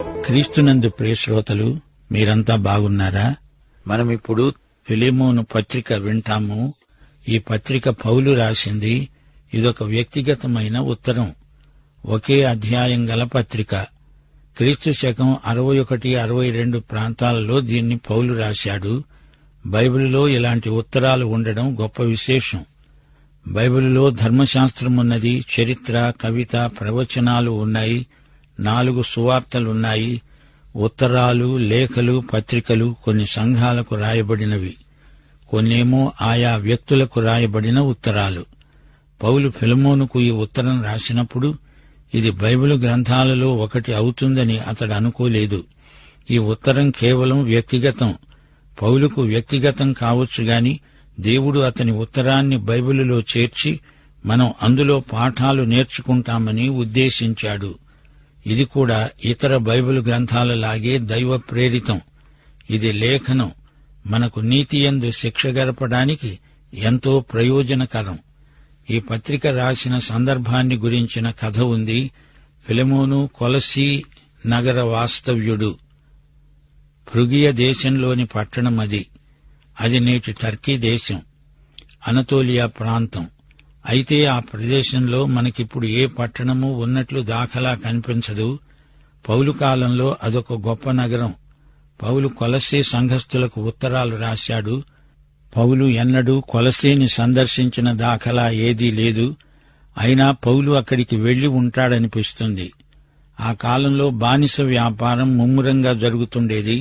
క్రీస్తునందు ప్రియ శ్రోతలు, మీరంతా బాగున్నారా? మనమిప్పుడు ఫిలెమోను పత్రిక వింటాము. ఈ పత్రిక పౌలు రాసింది. ఇదొక వ్యక్తిగతమైన ఉత్తరం. ఒకే అధ్యాయం గల పత్రిక. క్రీస్తు శకం 61-62 ప్రాంతాలలో దీన్ని పౌలు రాశాడు. బైబిలులో ఇలాంటి ఉత్తరాలు ఉండడం గొప్ప విశేషం. బైబిలులో ధర్మశాస్త్రమున్నది, చరిత్ర, కవిత, ప్రవచనాలు ఉన్నాయి, 4 సువార్తలున్నాయి. ఉత్తరాలు, లేఖలు, పత్రికలు కొన్ని సంఘాలకు రాయబడినవి, కొన్నేమో ఆయా వ్యక్తులకు రాయబడిన ఉత్తరాలు. పౌలు ఫిలెమోనుకు ఈ ఉత్తరం రాసినప్పుడు ఇది బైబిలు గ్రంథాలలో ఒకటి అవుతుందని అతడు అనుకోలేదు. ఈ ఉత్తరం కేవలం వ్యక్తిగతం. పౌలుకు వ్యక్తిగతం కావచ్చు గాని దేవుడు అతని ఉత్తరాన్ని బైబిలులో చేర్చి మనం అందులో పాఠాలు నేర్చుకుంటామని ఉద్దేశించాడు. ఇది కూడా ఇతర బైబిల్ గ్రంథాలలాగే దైవ ప్రేరితం. ఇది లేఖనం. మనకు నీతియందు శిక్ష గరపడానికి ఎంతో ప్రయోజనకరం. ఈ పత్రిక రాసిన సందర్భాన్ని గురించిన కథ ఉంది. ఫిలెమోను కొలసీ నగర వాస్తవ్యుడు. ఫ్రుగియ దేశంలోని పట్టణమది. అది నేటి టర్కీ దేశం, అనతోలియా ప్రాంతం. అయితే ఆ ప్రదేశంలో మనకిప్పుడు ఏ పట్టణము ఉన్నట్లు దాఖలా కనిపించదు. పౌలు కాలంలో అదొక గొప్ప నగరం. పౌలు కొలసీ సంఘస్థులకు ఉత్తరాలు రాశాడు. పౌలు ఎన్నడూ కొలసీని సందర్శించిన దాఖలా ఏదీ లేదు. అయినా పౌలు అక్కడికి వెళ్లి ఉంటాడనిపిస్తుంది. ఆ కాలంలో బానిస వ్యాపారం ముమ్మరంగా జరుగుతుండేది.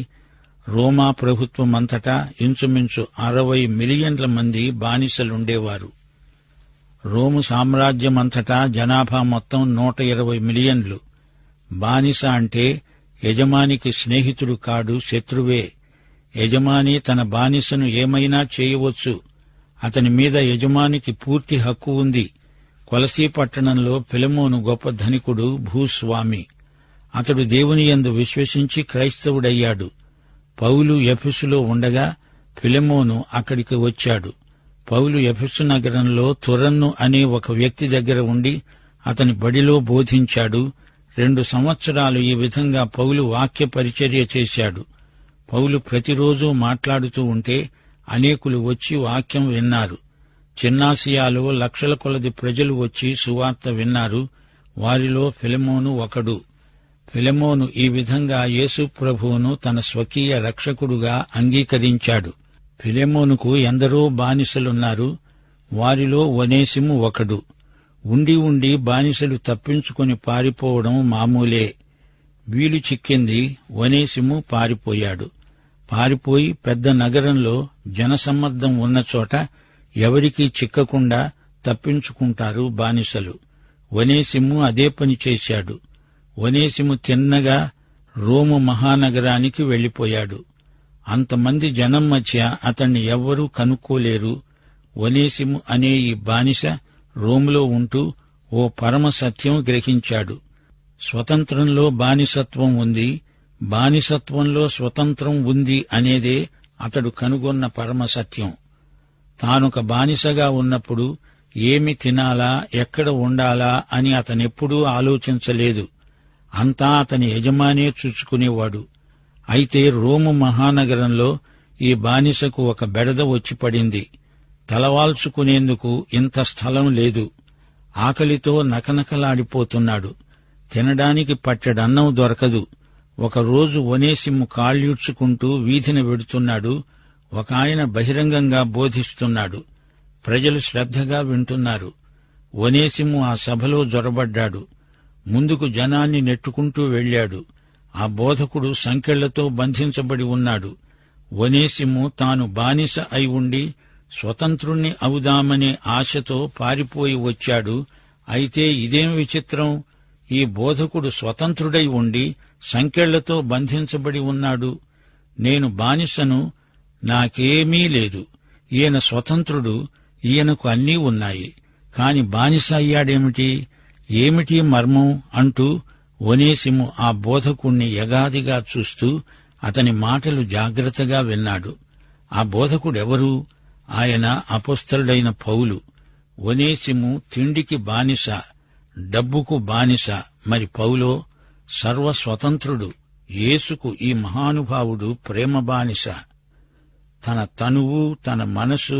రోమా ప్రభుత్వమంతటా ఇంచుమించు 60 మిలియన్ల మంది బానిసలుండేవారు. రోము సామ్రాజ్యమంతటా జనాభా మొత్తం 120 మిలియన్లు. బానిస అంటే యజమానికి స్నేహితుడు కాడు, శత్రువే. యజమాని తన బానిసను ఏమైనా చేయవచ్చు. అతని మీద యజమానికి పూర్తి హక్కు ఉంది. కొలసీ పట్టణంలో ఫిలెమోను గొప్ప ధనికుడు, భూస్వామి. అతడు దేవుని యందు విశ్వసించి క్రైస్తవుడయ్యాడు. పౌలు ఎఫెసులో ఉండగా ఫిలెమోను అక్కడికి వచ్చాడు. పౌలు ఎఫెసు నగరంలో తురన్ను అనే ఒక వ్యక్తి దగ్గర ఉండి అతని బడిలో బోధించాడు. 2 సంవత్సరాలు ఈ విధంగా పౌలు వాక్య పరిచర్య చేశాడు. పౌలు ప్రతిరోజూ మాట్లాడుతూ ఉంటే అనేకులు వచ్చి వాక్యం విన్నారు. చిన్నాసియాలో లక్షల కొలది ప్రజలు వచ్చి సువార్త విన్నారు. వారిలో ఫిలెమోను ఒకడు. ఫిలెమోను ఈ విధంగా యేసు ప్రభువును తన స్వకీయ రక్షకుడుగా అంగీకరించాడు. ఫిలెమోనుకు ఎందరో బానిసలున్నారు. వారిలో ఒనేసిము ఒకడు. ఉండి ఉండి బానిసలు తప్పించుకుని పారిపోవడం మామూలే. వీలు చిక్కింది. ఒనేసిము పారిపోయాడు. పారిపోయి పెద్ద నగరంలో జనసమ్మర్దం ఉన్నచోట ఎవరికీ చిక్కకుండా తప్పించుకుంటారు బానిసలు. ఒనేసిము అదే పని చేశాడు. ఒనేసిము తిన్నగా రోము మహానగరానికి వెళ్లిపోయాడు. అంతమంది జనం మధ్య అతన్ని ఎవ్వరూ కనుక్కోలేరు. ఒనేసిము అనే ఈ బానిస రోములో ఉంటూ ఓ పరమ సత్యం గ్రహించాడు. స్వతంత్రంలో బానిసత్వం ఉంది, బానిసత్వంలో స్వతంత్రం ఉంది అనేదే అతడు కనుగొన్న పరమ సత్యం. తానొక బానిసగా ఉన్నప్పుడు ఏమి తినాలా, ఎక్కడ ఉండాలా అని అతనెప్పుడూ ఆలోచించలేదు. అంతా అతని యజమానే చూచుకునేవాడు. అయితే రోము మహానగరంలో ఈ బానిసకు ఒక బెడద వచ్చి పడింది. తలవాల్చుకునేందుకు ఇంత స్థలం లేదు. ఆకలితో నకనకలాడిపోతున్నాడు. తినడానికి పట్టెడన్నం దొరకదు. ఒకరోజు ఒనేసిము కాళ్యూడ్చుకుంటూ వీధిన వెడుతున్నాడు. ఒకాయన బహిరంగంగా బోధిస్తున్నాడు. ప్రజలు శ్రద్ధగా వింటున్నారు. ఒనేసిము ఆ సభలో జొరబడ్డాడు. ముందుకు జనాన్ని నెట్టుకుంటూ వెళ్లాడు. ఆ బోధకుడు సంకెళ్లతో బంధించబడి ఉన్నాడు. ఒనేసిము తాను బానిస అయి ఉండి స్వతంత్రుణ్ణి అవుదామనే ఆశతో పారిపోయి వచ్చాడు. అయితే ఇదేం విచిత్రం! ఈ బోధకుడు స్వతంత్రుడై ఉండి సంకెళ్లతో బంధించబడి ఉన్నాడు. నేను బానిసను, నాకేమీ లేదు. ఈయన స్వతంత్రుడు, ఈయనకు అన్నీ ఉన్నాయి. కాని బానిస అయ్యాడేమిటి? ఏమిటి మర్మం అంటూ ఒనేసిము ఆ బోధకుణ్ణి యగాదిగా చూస్తూ అతని మాటలు జాగ్రత్తగా విన్నాడు. ఆ బోధకుడెవరు? ఆయన అపొస్తలుడైన పౌలు. ఒనేసిము తిండికి బానిస, డబ్బుకు బానిస. మరి పౌలో సర్వస్వతంత్రుడు, యేసుకు ఈ మహానుభావుడు ప్రేమ బానిస. తన తనువు, తన మనసు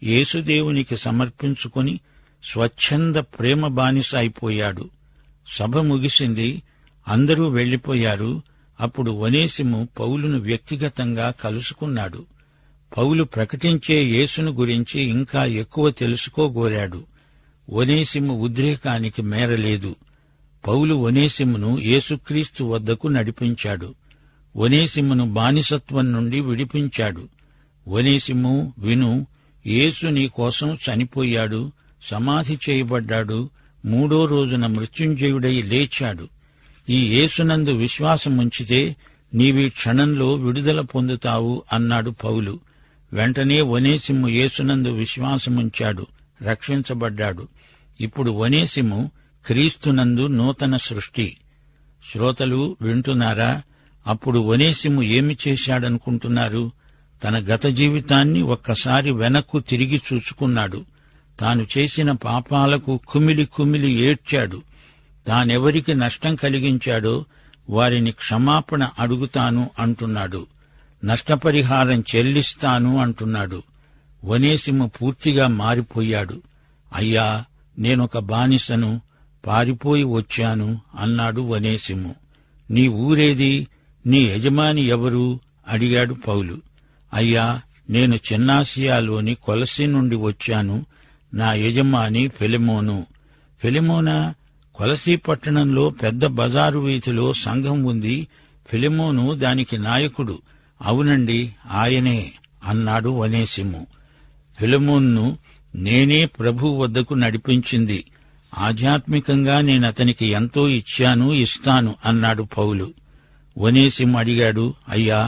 యేసుదేవునికి సమర్పించుకొని స్వచ్ఛంద ప్రేమ బానిస అయిపోయాడు. సభ ముగిసింది, అందరూ వెళ్లిపోయారు. అప్పుడు ఒనేసిము పౌలును వ్యక్తిగతంగా కలుసుకున్నాడు. పౌలు ప్రకటించే యేసును గురించి ఇంకా ఎక్కువ తెలుసుకోగోరాడు. ఒనేసిము ఉద్రేకానికి మేరలేదు. పౌలు ఒనేసిమును యేసుక్రీస్తు వద్దకు నడిపించాడు. ఒనేసిమును బానిసత్వం నుండి విడిపించాడు. ఒనేసిము, విను, యేసు నీ కోసం చనిపోయాడు, సమాధి చేయబడ్డాడు, 3వ రోజున మృత్యుంజయుడై లేచాడు. ఈ యేసునందు విశ్వాసముంచితే నీవీ క్షణంలో విడుదల పొందుతావు అన్నాడు పౌలు. వెంటనే ఒనేసిము యేసునందు విశ్వాసముంచాడు, రక్షించబడ్డాడు. ఇప్పుడు ఒనేసిము క్రీస్తునందు నూతన సృష్టి. శ్రోతలు వింటున్నారా? అప్పుడు ఒనేసిము ఏమి చేశాడనుకుంటున్నారు? తన గత జీవితాన్ని ఒక్కసారి వెనక్కు తిరిగి చూచుకున్నాడు. తాను చేసిన పాపాలకు కుమిలి కుమిలి ఏడ్చాడు. తానెవరికి నష్టం కలిగించాడో వారిని క్షమాపణ అడుగుతాను అంటున్నాడు. నష్టపరిహారం చెల్లిస్తాను అంటున్నాడు. ఒనేసిము పూర్తిగా మారిపోయాడు. అయ్యా, నేనొక బానిసను, పారిపోయి వచ్చాను అన్నాడు ఒనేసిము. నీ ఊరేది? నీ యజమాని ఎవరు? అడిగాడు పౌలు. అయ్యా, నేను చిన్నాసియాలోని కొలసి నుండి వచ్చాను. నా యజమాని ఫిలెమోను. ఫిలెమోనా? కొలసీ పట్టణంలో పెద్ద బజారు వీధిలో సంఘం ఉంది. ఫిలెమోను దానికి నాయకుడు. అవునండి, ఆయనే అన్నాడు ఒనేసిము. ఫిలెమోన్ను నేనే ప్రభు వద్దకు నడిపించింది. ఆధ్యాత్మికంగా నేనతనికి ఎంతో ఇచ్చాను, ఇస్తాను అన్నాడు పౌలు. ఒనేసిము అడిగాడు, అయ్యా,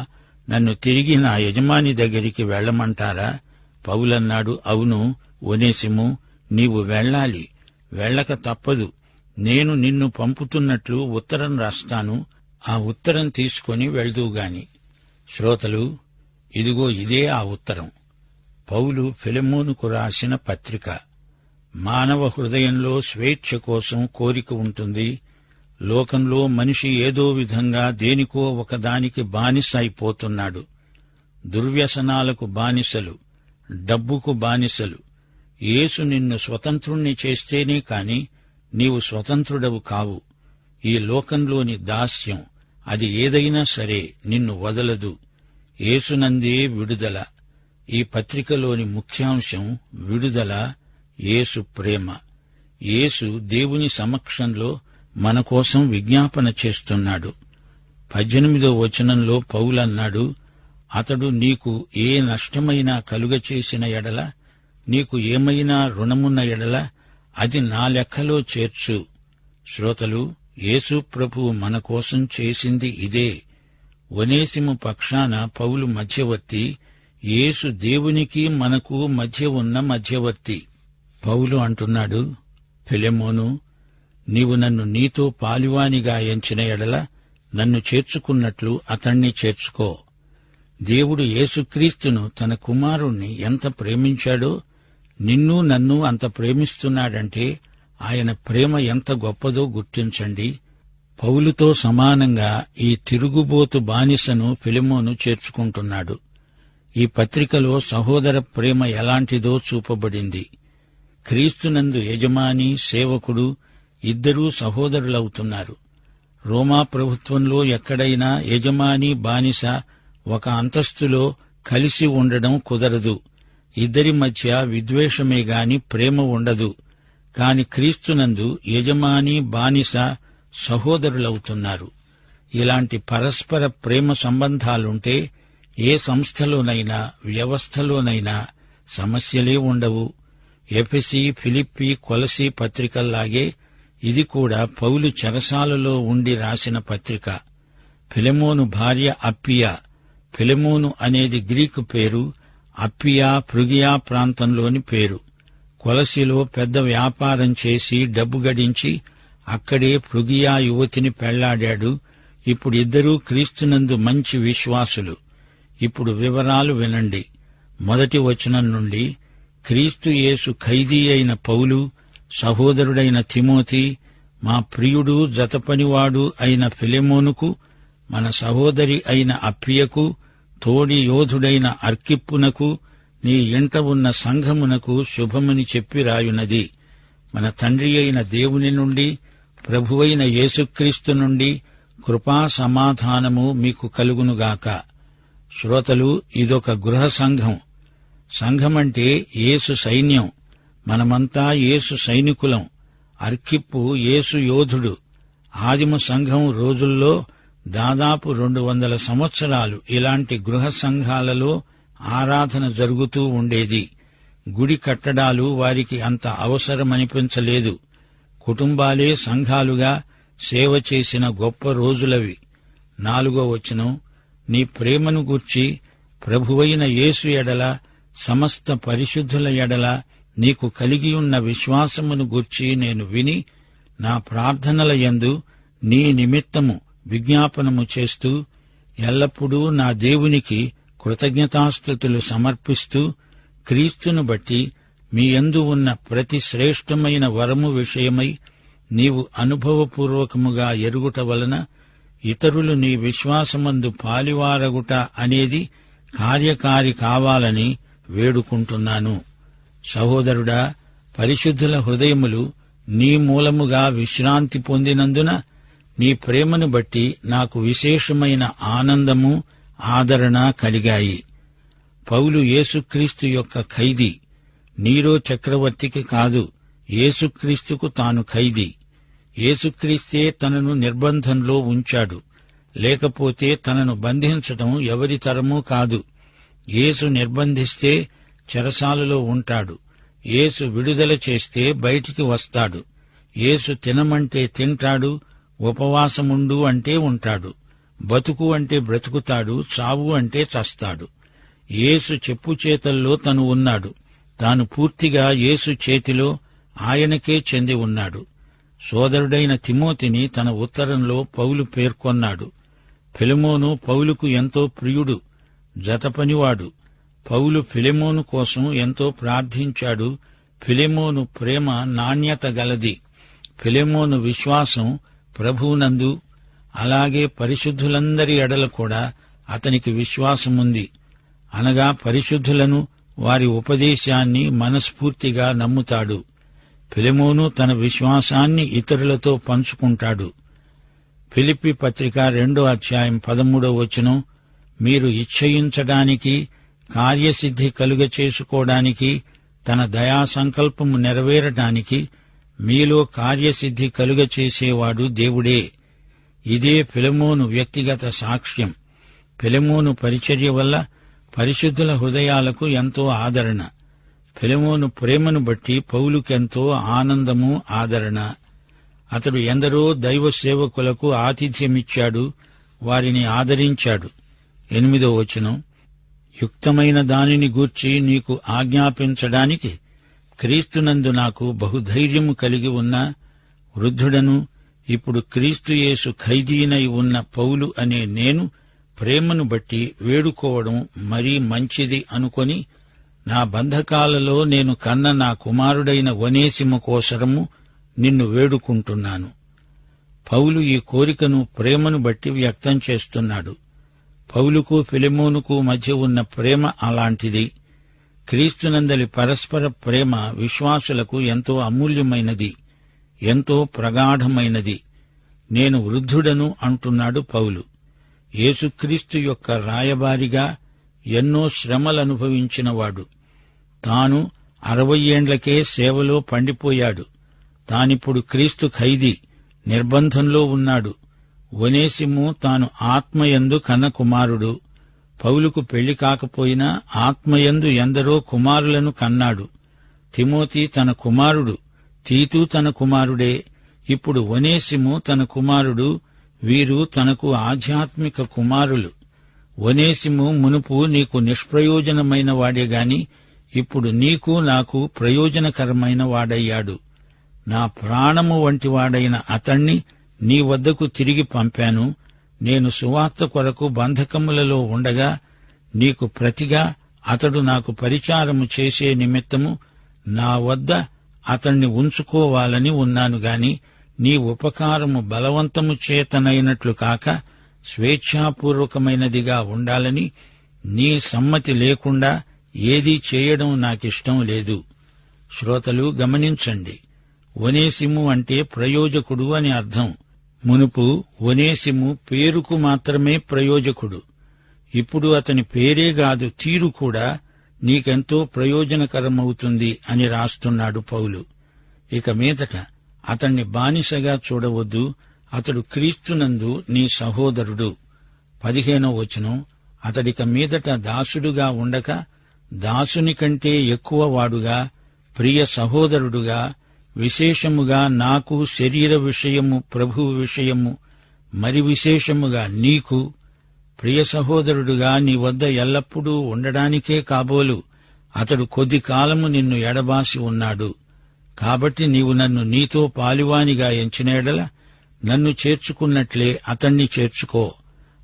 నన్ను తిరిగి నా యజమాని దగ్గరికి వెళ్లమంటారా? పౌలన్నాడు, అవును ఒనేసిము, నీవు వెళ్ళాలి, వెళ్ళక తప్పదు. నేను నిన్ను పంపుతున్నట్లు ఉత్తరం రాస్తాను. ఆ ఉత్తరం తీసుకుని వెళ్దువుగాని. శ్రోతలు, ఇదిగో ఇదే ఆ ఉత్తరం. పౌలు ఫిలెమోనుకు రాసిన పత్రిక. మానవ హృదయంలో స్వేచ్ఛ కోసం కోరిక ఉంటుంది. లోకంలో మనిషి ఏదో విధంగా దేనికో ఒకదానికి బానిస అయిపోతున్నాడు. దుర్వ్యసనాలకు బానిసలు, డబ్బుకు బానిసలు. యేసు నిన్ను స్వతంత్రుణ్ణి చేస్తేనే కాని నీవు స్వతంత్రుడవు కావు. ఈ లోకంలోని దాస్యం, అది ఏదైనా సరే నిన్ను వదలదు. యేసునందే విడుదల. ఈ పత్రికలోని ముఖ్యాంశం విడుదల, యేసు ప్రేమ. యేసు దేవుని సమక్షంలో మన కోసం విజ్ఞాపన చేస్తున్నాడు. 18వ వచనంలో పౌలన్నాడు, అతడు నీకు ఏ నష్టమైనా కలుగచేసిన ఎడల, నీకు ఏమైనా రుణమున్న ఎడల అది నా లెక్కలో చేర్చు. శ్రోతలు, యేసు ప్రభువు మన కోసం చేసింది ఇదే. ఒనేసిము పక్షాన పౌలు మధ్యవర్తి. యేసు దేవునికి మనకు మధ్య ఉన్న మధ్యవర్తి. పౌలు అంటున్నాడు, ఫిలెమోను, నీవు నన్ను నీతో పాలివానిగా ఎంచిన ఎడల నన్ను చేర్చుకున్నట్లు అతణ్ణి చేర్చుకో. దేవుడు యేసుక్రీస్తును తన కుమారుణ్ణి ఎంత ప్రేమించాడో నిన్ను నన్ను అంత ప్రేమిస్తున్నాడంటే ఆయన ప్రేమ ఎంత గొప్పదో గుర్తించండి. పౌలుతో సమానంగా ఈ తిరుగుబోతు బానిసను ఫిలెమోను చేర్చుకుంటున్నాడు. ఈ పత్రికలో సహోదర ప్రేమ ఎలాంటిదో చూపబడింది. క్రీస్తునందు యజమాని, సేవకుడు ఇద్దరూ సహోదరులవుతున్నారు. రోమా ప్రభుత్వంలో ఎక్కడైనా యజమాని, బానిస ఒక అంతస్తులో కలిసి ఉండడం కుదరదు. ఇద్దరి మధ్య విద్వేషమే గాని ప్రేమ ఉండదు. కాని క్రీస్తునందు యజమాని, బానిస సహోదరులవుతున్నారు. ఇలాంటి పరస్పర ప్రేమ సంబంధాలుంటే ఏ సంస్థలోనైనా, వ్యవస్థలోనైనా సమస్యలే ఉండవు. ఎఫెసీ, ఫిలిప్పీ, కొలసీ పత్రికల్లాగే ఇది కూడా పౌలు చెరసాలలో ఉండి రాసిన పత్రిక. ఫిలెమోను భార్య అప్పియా. ఫిలెమోను అనేది గ్రీకు పేరు. అప్పియా ఫ్రుగియా ప్రాంతంలోని పేరు. కొలసిలో పెద్ద వ్యాపారం చేసి డబ్బు గడించి అక్కడే ఫ్రుగియా యువతిని పెళ్లాడాడు. ఇప్పుడు ఇద్దరూ క్రీస్తునందు మంచి విశ్వాసులు. ఇప్పుడు వివరాలు వినండి. 1వ వచనం నుండి, క్రీస్తు యేసు ఖైదీ అయిన పౌలు, సహోదరుడైన తిమోతి, మా ప్రియుడు జతపనివాడు అయిన ఫిలెమోనుకు మన సహోదరి అయిన అప్పియకు, తోడి యోధుడైన అర్కిప్పునకు, నీ ఇంట ఉన్న సంఘమునకు శుభమని చెప్పి రాయున్నది. మన తండ్రి అయిన దేవుని నుండి, ప్రభువైన యేసుక్రీస్తు నుండి కృపా సమాధానము మీకు కలుగునుగాక. శ్రోతలు, ఇదొక గృహ సంఘం. సంఘమంటే యేసు సైన్యం. మనమంతా యేసు సైనికులం. అర్కిప్పు యేసు యోధుడు. ఆదిమ సంఘం రోజుల్లో దాదాపు 200 సంవత్సరాలు ఇలాంటి గృహ సంఘాలలో ఆరాధన జరుగుతూ ఉండేది. గుడి కట్టడాలు వారికి అంత అవసరమనిపించలేదు. కుటుంబాలే సంఘాలుగా సేవ చేసిన గొప్ప రోజులవి. 4వ వచనం, నీ ప్రేమను గూర్చి ప్రభువైన యేసు ఎడల, సమస్త పరిశుద్ధుల ఎడల నీకు కలిగియున్న విశ్వాసమును గూర్చి నేను విని, నా ప్రార్థనల యందు నీ నిమిత్తము విజ్ఞాపనము చేస్తూ, ఎల్లప్పుడూ నా దేవునికి కృతజ్ఞతాస్తుతులు సమర్పిస్తూ, క్రీస్తును బట్టి మీ యందు ఉన్న ప్రతి శ్రేష్టమైన వరము విషయమై నీవు అనుభవపూర్వకముగా ఎరుగుట వలన ఇతరులు నీ విశ్వాసమందు పాలివారగుట అనేది కార్యకారి కావాలని వేడుకుంటున్నాను. సహోదరుడా, పరిశుద్ధుల హృదయములు నీ మూలముగా విశ్రాంతి పొందినందున నీ ప్రేమను బట్టి నాకు విశేషమైన ఆనందము, ఆదరణ కలిగాయి. పౌలు యేసుక్రీస్తు యొక్క ఖైదీ. నీరో చక్రవర్తికి కాదు, యేసుక్రీస్తుకు తాను ఖైదీ. యేసుక్రీస్తే తనను నిర్బంధంలో ఉంచాడు. లేకపోతే తనను బంధించటం ఎవరి తరమూ కాదు. యేసు నిర్బంధిస్తే చెరసాలలో ఉంటాడు. యేసు విడుదల చేస్తే బయటికి వస్తాడు. యేసు తినమంటే తింటాడు, ఉపవాసముండు అంటే ఉంటాడు, బతుకు అంటే బ్రతుకుతాడు, చావు అంటే చస్తాడు. యేసు చెప్పుచేతల్లో తను ఉన్నాడు. తాను పూర్తిగా యేసు చేతిలో, ఆయనకే చెంది ఉన్నాడు. సోదరుడైన తిమోతిని తన ఉత్తరంలో పౌలు పేర్కొన్నాడు. ఫిలెమోను పౌలుకు ఎంతో ప్రియుడు, జతపనివాడు. పౌలు ఫిలెమోను కోసం ఎంతో ప్రార్థించాడు. ఫిలెమోను ప్రేమ నాణ్యత గలది. ఫిలెమోను విశ్వాసం ప్రభువునందు, అలాగే పరిశుద్ధులందరి ఎడల కూడా అతనికి విశ్వాసముంది. అనగా పరిశుద్ధులను, వారి ఉపదేశాన్ని మనస్ఫూర్తిగా నమ్ముతాడు. ఫిలెమోను తన విశ్వాసాన్ని ఇతరులతో పంచుకుంటాడు. ఫిలిప్పీ పత్రిక 2వ అధ్యాయం 13వ వచనం, మీరు ఇచ్చయించడానికి, కార్యసిద్ధి కలుగ చేసుకోవడానికి, తన దయా సంకల్పము నెరవేరటానికి మీలో కార్యసిద్ధి కలుగ చేసేవాడు దేవుడే. ఇదే ఫిలెమోను వ్యక్తిగత సాక్ష్యం. ఫిలెమోను పరిచర్య వల్ల పరిశుద్ధుల హృదయాలకు ఎంతో ఆదరణ. ఫిలెమోను ప్రేమను బట్టి పౌలుకెంతో ఆనందము, ఆదరణ. అతడు ఎందరో దైవ సేవకులకు ఆతిథ్యమిచ్చాడు, వారిని ఆదరించాడు. 8వ వచనం, యుక్తమైన దానిని గూర్చి నీకు ఆజ్ఞాపించడానికి క్రీస్తునందు నాకు బహుధైర్యము కలిగి ఉన్న వృద్ధుడను, ఇప్పుడు క్రీస్తు యేసు ఖైదీనై ఉన్న పౌలు అనే నేను ప్రేమను బట్టి వేడుకోవడం మరీ మంచిది అనుకొని, నా బంధకాలలో నేను కన్న నా కుమారుడైన ఒనేసిము కోసరము నిన్ను వేడుకుంటున్నాను. పౌలు ఈ కోరికను ప్రేమను బట్టి వ్యక్తం చేస్తున్నాడు. పౌలుకు ఫిలెమోనుకు మధ్య ఉన్న ప్రేమ అలాంటిది. క్రీస్తునందలి పరస్పర ప్రేమ విశ్వాసులకు ఎంతో అమూల్యమైనది, ఎంతో ప్రగాఢమైనది. నేను వృద్ధుడను అంటున్నాడు పౌలు. యేసుక్రీస్తు యొక్క రాయబారిగా ఎన్నో శ్రమలనుభవించినవాడు. తాను 60 ఏండ్లకే సేవలో పండిపోయాడు. తానిప్పుడు క్రీస్తు ఖైదీ, నిర్బంధంలో ఉన్నాడు. ఒనేసిము తాను ఆత్మయందు కన్న కుమారుడు. పౌలుకు పెళ్లి కాకపోయినా ఆత్మయందు ఎందరో కుమారులను కన్నాడు. తిమోతి తన కుమారుడు, తీతు తన కుమారుడే. ఇప్పుడు ఒనేసిము తన కుమారుడు. వీరు తనకు ఆధ్యాత్మిక కుమారులు. ఒనేసిము మునుపు నీకు నిష్ప్రయోజనమైన వాడేగాని ఇప్పుడు నీకు నాకు ప్రయోజనకరమైన వాడయ్యాడు. నా ప్రాణము వంటి వాడైన అతణ్ణి నీ వద్దకు తిరిగి పంపాను. నేను సువార్త కొరకు బంధకములలో ఉండగా నీకు ప్రతిగా అతడు నాకు పరిచారము చేసే నిమిత్తము నా వద్ద అతణ్ణి ఉంచుకోవాలని ఉన్నాను గాని నీ ఉపకారము బలవంతము చేతనైనట్లు కాక స్వేచ్ఛాపూర్వకమైనదిగా ఉండాలని, నీ సమ్మతి లేకుండా ఏదీ చేయడం నాకిష్టం లేదు. శ్రోతలు గమనించండి, ఒనేసిము అంటే ప్రయోజకుడు అని అర్థం. మునుపు ఒనేసిము పేరుకు మాత్రమే ప్రయోజకుడు. ఇప్పుడు అతని పేరే కాదు, తీరు కూడా నీకెంతో ప్రయోజనకరమవుతుంది అని రాస్తున్నాడు పౌలు. ఇక మీదట అతన్ని బానిసగా చూడవద్దు, అతడు క్రీస్తునందు నీ సహోదరుడు. 15వ వచనం, అతడిక మీదట దాసుడుగా ఉండక దాసుని కంటే ఎక్కువ వాడుగా, ప్రియ సహోదరుడుగా, విశేషముగా నాకు శరీర విషయము, ప్రభువు విషయము, మరి విశేషముగా నీకు ప్రియ సహోదరుడుగా నీ వద్ద ఎల్లప్పుడూ ఉండడానికే కాబోలు అతడు కొద్ది కాలము నిన్ను ఎడబాసి ఉన్నాడు. కాబట్టి నీవు నన్ను నీతో పాలివానిగా ఎంచిన ఎడల నన్ను చేర్చుకున్నట్లే అతణ్ణి చేర్చుకో.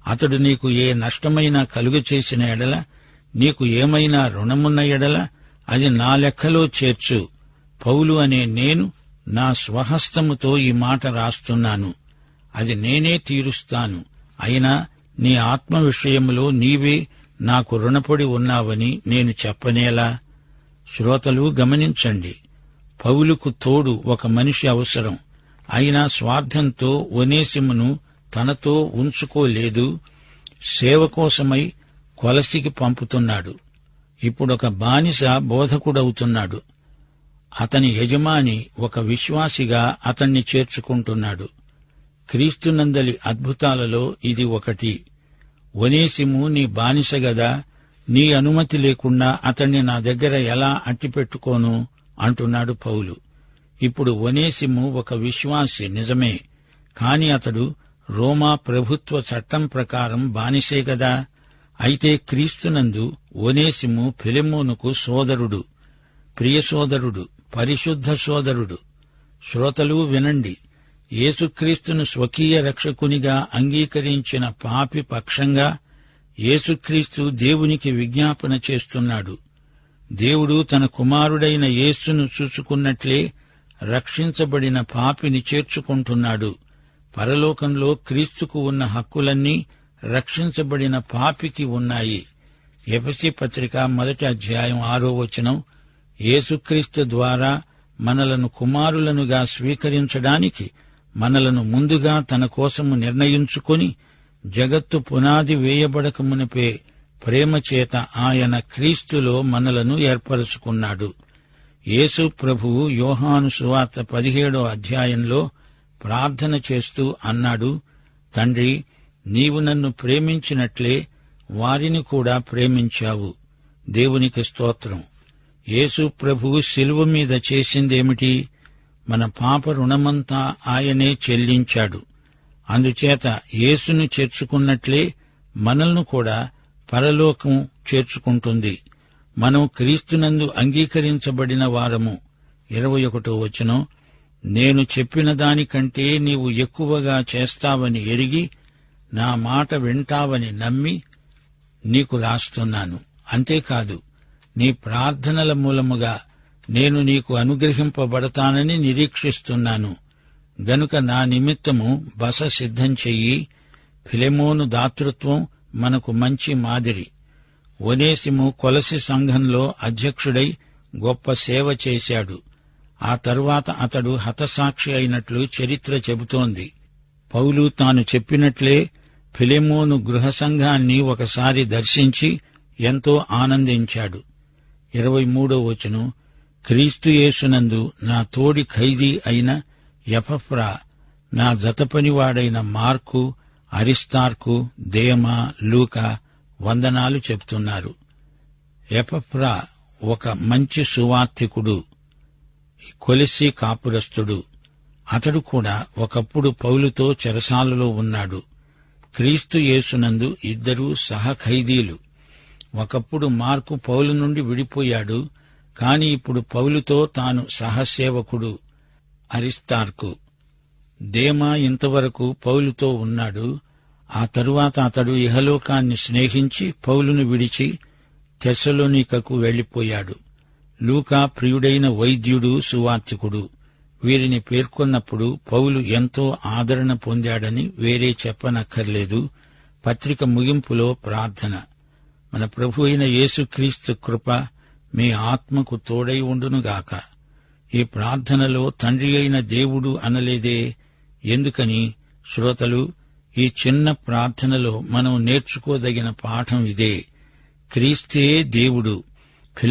అతడు నీకు ఏ నష్టమైనా కలుగచేసిన ఎడల, నీకు ఏమైనా రుణమున్న ఎడల అది నా లెక్కలో చేర్చు. పౌలు అనే నేను నా స్వహస్తముతో ఈ మాట రాస్తున్నాను, అది నేనే తీరుస్తాను. అయినా నీ ఆత్మ విషయములో నీవే నాకు రుణపడి ఉన్నావని నేను చెప్పనేలా? శ్రోతలు గమనించండి, పౌలుకు తోడు ఒక మనిషి అవసరం. అయినా స్వార్థంతో ఒనేసిమును తనతో ఉంచుకోలేదు. సేవ కోసమై కొలసికి పంపుతున్నాడు. ఇప్పుడొక బానిస బోధకుడవుతున్నాడు. అతని యజమాని ఒక విశ్వాసిగా అతన్ని చేర్చుకుంటున్నాడు. క్రీస్తునందలి అద్భుతాలలో ఇది ఒకటి. ఒనేసిము నీ బానిస గదా, నీ అనుమతి లేకుండా అతన్ని నా దగ్గర ఎలా అట్టిపెట్టుకోను అంటున్నాడు పౌలు. ఇప్పుడు ఒనేసిము ఒక విశ్వాసి నిజమే, కాని అతడు రోమా ప్రభుత్వ చట్టం ప్రకారం బానిసే గదా. అయితే క్రీస్తునందు ఒనేసిము ఫిలెమోనుకు సోదరుడు, ప్రియ సోదరుడు, పరిశుద్ధ సోదరుడు. శ్రోతలు వినండి, యేసుక్రీస్తును స్వకీయ రక్షకునిగా అంగీకరించిన పాపి పక్షంగా యేసుక్రీస్తు దేవునికి విజ్ఞాపన చేస్తున్నాడు. దేవుడు తన కుమారుడైన యేసును చూచుకున్నట్లే రక్షించబడిన పాపిని చేర్చుకుంటున్నాడు. పరలోకంలో క్రీస్తుకు ఉన్న హక్కులన్నీ రక్షించబడిన పాపికి ఉన్నాయి. ఎఫెసీ పత్రిక 1:6 యేసుక్రీస్తు ద్వారా మనలను కుమారులనుగా స్వీకరించడానికి మనలను ముందుగా తన కోసము నిర్ణయించుకొని జగత్తు పునాది వేయబడకమునిపే ప్రేమచేత ఆయన క్రీస్తులో మనలను ఏర్పరచుకున్నాడు. యేసు ప్రభువు యోహాను సువార్త 17 ప్రార్థన చేస్తూ అన్నాడు, తండ్రి, నీవు నన్ను ప్రేమించినట్లే వారిని కూడా ప్రేమించావు. దేవునికి స్తోత్రం. యేసు ప్రభువు శిలువ మీద చేసిందేమిటి? మన పాప రుణమంతా ఆయనే చెల్లించాడు. అందుచేత యేసును చేర్చుకున్నట్లే మనల్ని కూడా పరలోకం చేర్చుకుంటుంది. మనం క్రీస్తునందు అంగీకరించబడిన వారము. 21 నేను చెప్పిన దానికంటే నీవు ఎక్కువగా చేస్తావని ఎరిగి నా మాట వింటావని నమ్మి నీకు రాస్తున్నాను. అంతేకాదు, నీ ప్రార్థనల మూలముగా నేను నీకు అనుగ్రహింపబడతానని నిరీక్షిస్తున్నాను. గనుక నా నిమిత్తము బస సిద్ధం చెయ్యి. ఫిలెమోను దాతృత్వం మనకు మంచి మాదిరి. ఒనేసిము కొలసి సంఘంలో అధ్యక్షుడై గొప్ప సేవ చేశాడు. ఆ తరువాత అతడు హతసాక్షి అయినట్లు చరిత్ర చెబుతోంది. పౌలు తాను చెప్పినట్లే ఫిలెమోను గృహ సంఘాన్ని ఒకసారి దర్శించి ఎంతో ఆనందించాడు. 23 క్రీస్తు యేసునందు నా తోడి ఖైదీ అయిన ఎపఫ్రా, నా జతపనివాడైన మార్కు, అరిస్తార్కు, దేమా, లూకా వందనాలు చెప్తున్నారు. ఎపఫ్రా ఒక మంచి సువార్తికుడు, కొలిసి కాపురస్తుడు. అతడు కూడా ఒకప్పుడు పౌలుతో చెరసాలలో ఉన్నాడు. క్రీస్తు యేసునందు ఇద్దరూ సహఖైదీలు. ఒకప్పుడు మార్కు పౌలు నుండి విడిపోయాడు, కాని ఇప్పుడు పౌలుతో తాను సహసేవకుడు. అరిస్తార్కు. దేమా ఇంతవరకు పౌలుతో ఉన్నాడు. ఆ తరువాత అతడు ఇహలోకాన్ని స్నేహించి పౌలును విడిచి తెస్సలోనికకు వెళ్లిపోయాడు. లూకా ప్రియుడైన వైద్యుడు, సువార్తికుడు. వీరిని పేర్కొన్నప్పుడు పౌలు ఎంతో ఆదరణ పొందాడని వేరే చెప్పనక్కర్లేదు. పత్రిక ముగింపులో ప్రార్థన. మన ప్రభు అయిన యేసుక్రీస్తు కృప మీ ఆత్మకు తోడై ఉండునుగాక. ఈ ప్రార్థనలో తండ్రి అయిన దేవుడు అనలేదే? ఎందుకని? శ్రోతలు, ఈ చిన్న ప్రార్థనలో మనం నేర్చుకోదగిన పాఠం ఇదే: క్రీస్తే దేవుడు.